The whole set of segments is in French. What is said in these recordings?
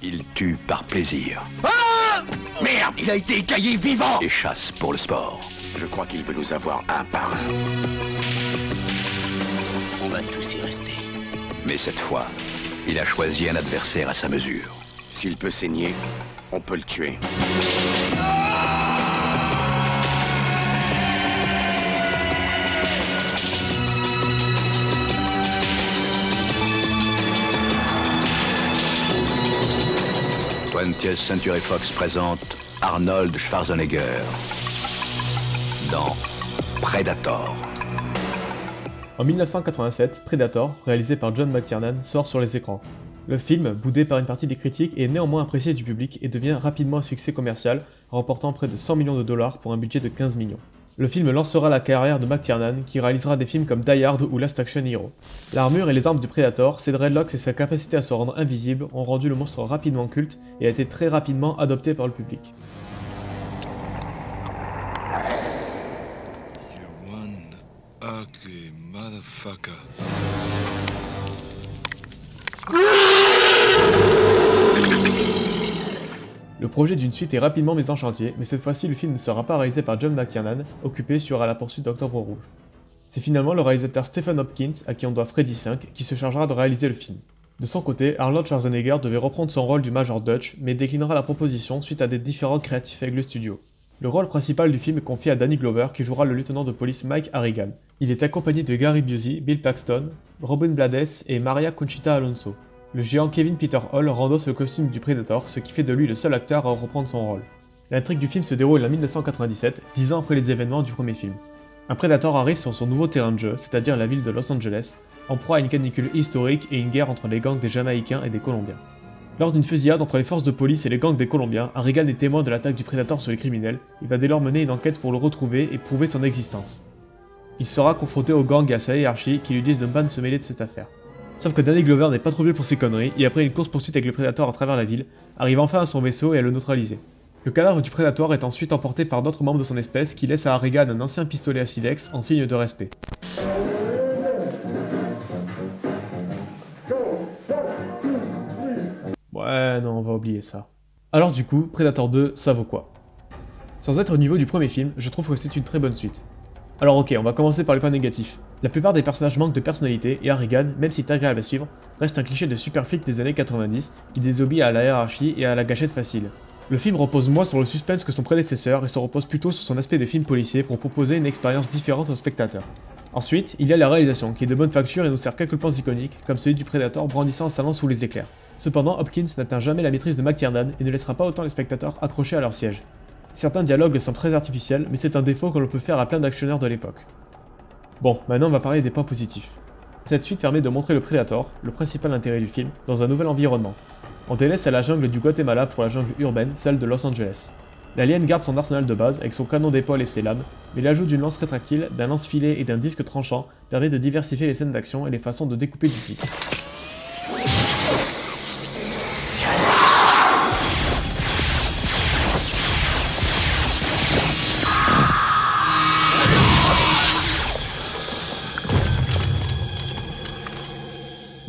Il tue par plaisir. Ah! Merde, il a été écaillé vivant! Et chasse pour le sport. Je crois qu'il veut nous avoir un par un. On va tous y rester. Mais cette fois, il a choisi un adversaire à sa mesure. S'il peut saigner, on peut le tuer. Twentieth Century Fox présente Arnold Schwarzenegger dans Predator. En 1987, Predator, réalisé par John McTiernan, sort sur les écrans. Le film, boudé par une partie des critiques, est néanmoins apprécié du public et devient rapidement un succès commercial, remportant près de 100 millions de dollars pour un budget de 15 millions. Le film lancera la carrière de McTiernan, qui réalisera des films comme Die Hard ou Last Action Hero. L'armure et les armes du Predator, ses dreadlocks et sa capacité à se rendre invisible ont rendu le monstre rapidement culte et a été très rapidement adopté par le public. You one ugly motherfucker. Le projet d'une suite est rapidement mis en chantier, mais cette fois-ci le film ne sera pas réalisé par John McTiernan, occupé sur À la poursuite d'Octobre Rouge. C'est finalement le réalisateur Stephen Hopkins, à qui on doit Freddy 5, qui se chargera de réaliser le film. De son côté, Arnold Schwarzenegger devait reprendre son rôle du Major Dutch, mais déclinera la proposition suite à des différends créatifs avec le studio. Le rôle principal du film est confié à Danny Glover, qui jouera le lieutenant de police Mike Harrigan. Il est accompagné de Gary Busey, Bill Paxton, Robin Blades et Maria Conchita Alonso. Le géant Kevin Peter Hall rendosse le costume du Predator, ce qui fait de lui le seul acteur à reprendre son rôle. L'intrigue du film se déroule en 1997, 10 ans après les événements du premier film. Un Predator arrive sur son nouveau terrain de jeu, c'est-à-dire la ville de Los Angeles, en proie à une canicule historique et une guerre entre les gangs des Jamaïcains et des Colombiens. Lors d'une fusillade entre les forces de police et les gangs des Colombiens, Harrigan est témoin de l'attaque du Predator sur les criminels. Il va dès lors mener une enquête pour le retrouver et prouver son existence. Il sera confronté aux gangs et à sa hiérarchie qui lui disent de ne pas se mêler de cette affaire. Sauf que Danny Glover n'est pas trop vieux pour ses conneries, et après une course-poursuite avec le Predator à travers la ville, arrive enfin à son vaisseau et à le neutraliser. Le cadavre du Predator est ensuite emporté par d'autres membres de son espèce qui laissent à Harrigan un ancien pistolet à silex en signe de respect. Ouais, non, on va oublier ça. Alors du coup, Predator 2, ça vaut quoi? Sans être au niveau du premier film, je trouve que c'est une très bonne suite. Alors ok, on va commencer par les points négatifs. La plupart des personnages manquent de personnalité et Harrigan, même s'il est agréable à suivre, reste un cliché de super flic des années 90 qui désobéit à la hiérarchie et à la gâchette facile. Le film repose moins sur le suspense que son prédécesseur et se repose plutôt sur son aspect de film policier pour proposer une expérience différente aux spectateurs. Ensuite, il y a la réalisation qui est de bonne facture et nous sert quelques plans iconiques, comme celui du Predator brandissant sa lance sous les éclairs. Cependant, Hopkins n'atteint jamais la maîtrise de McTiernan et ne laissera pas autant les spectateurs accrochés à leur siège. Certains dialogues sont très artificiels, mais c'est un défaut que l'on peut faire à plein d'actionneurs de l'époque. Bon, maintenant on va parler des points positifs. Cette suite permet de montrer le Predator, le principal intérêt du film, dans un nouvel environnement. On délaisse à la jungle du Guatemala pour la jungle urbaine, celle de Los Angeles. L'alien garde son arsenal de base avec son canon d'épaule et ses lames, mais l'ajout d'une lance rétractile, d'un lance-filet et d'un disque tranchant permet de diversifier les scènes d'action et les façons de découper du flic.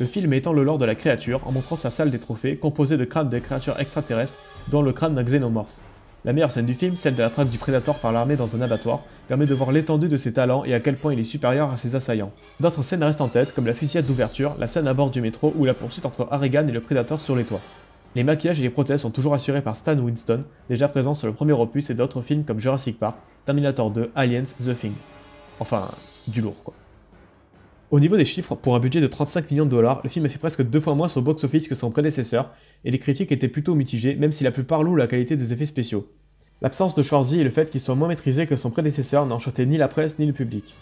Le film étend le lore de la créature en montrant sa salle des trophées composée de crânes de créatures extraterrestres, dont le crâne d'un xénomorphe. La meilleure scène du film, celle de la traque du Predator par l'armée dans un abattoir, permet de voir l'étendue de ses talents et à quel point il est supérieur à ses assaillants. D'autres scènes restent en tête, comme la fusillade d'ouverture, la scène à bord du métro ou la poursuite entre Harrigan et le Predator sur les toits. Les maquillages et les prothèses sont toujours assurés par Stan Winston, déjà présent sur le premier opus et d'autres films comme Jurassic Park, Terminator 2, Aliens, The Thing. Enfin, du lourd quoi. Au niveau des chiffres, pour un budget de 35 millions de dollars, le film a fait presque 2 fois moins au box-office que son prédécesseur, et les critiques étaient plutôt mitigées, même si la plupart louent la qualité des effets spéciaux. L'absence de Schwarzy et le fait qu'il soit moins maîtrisé que son prédécesseur n'a enchanté ni la presse ni le public.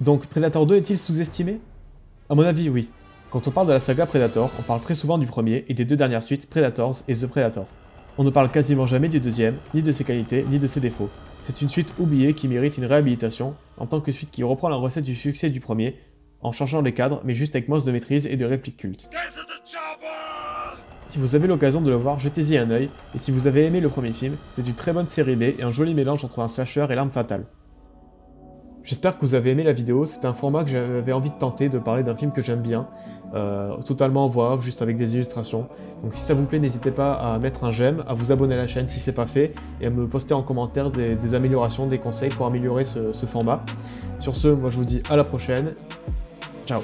Donc Predator 2 est-il sous-estimé? À mon avis, oui. Quand on parle de la saga Predator, on parle très souvent du premier et des deux dernières suites, Predators et The Predator. On ne parle quasiment jamais du deuxième, ni de ses qualités, ni de ses défauts. C'est une suite oubliée qui mérite une réhabilitation, en tant que suite qui reprend la recette du succès du premier, en changeant les cadres, mais juste avec moins de maîtrise et de répliques cultes. Si vous avez l'occasion de le voir, jetez-y un œil, et si vous avez aimé le premier film, c'est une très bonne série B et un joli mélange entre un slasher et l'arme fatale. J'espère que vous avez aimé la vidéo, c'était un format que j'avais envie de tenter, de parler d'un film que j'aime bien, totalement en voix off, juste avec des illustrations. Donc si ça vous plaît, n'hésitez pas à mettre un j'aime, à vous abonner à la chaîne si c'est pas fait, et à me poster en commentaire des améliorations, des conseils pour améliorer ce format. Sur ce, moi je vous dis à la prochaine, ciao.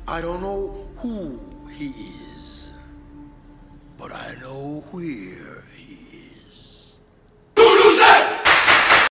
I don't know who he is, but I know where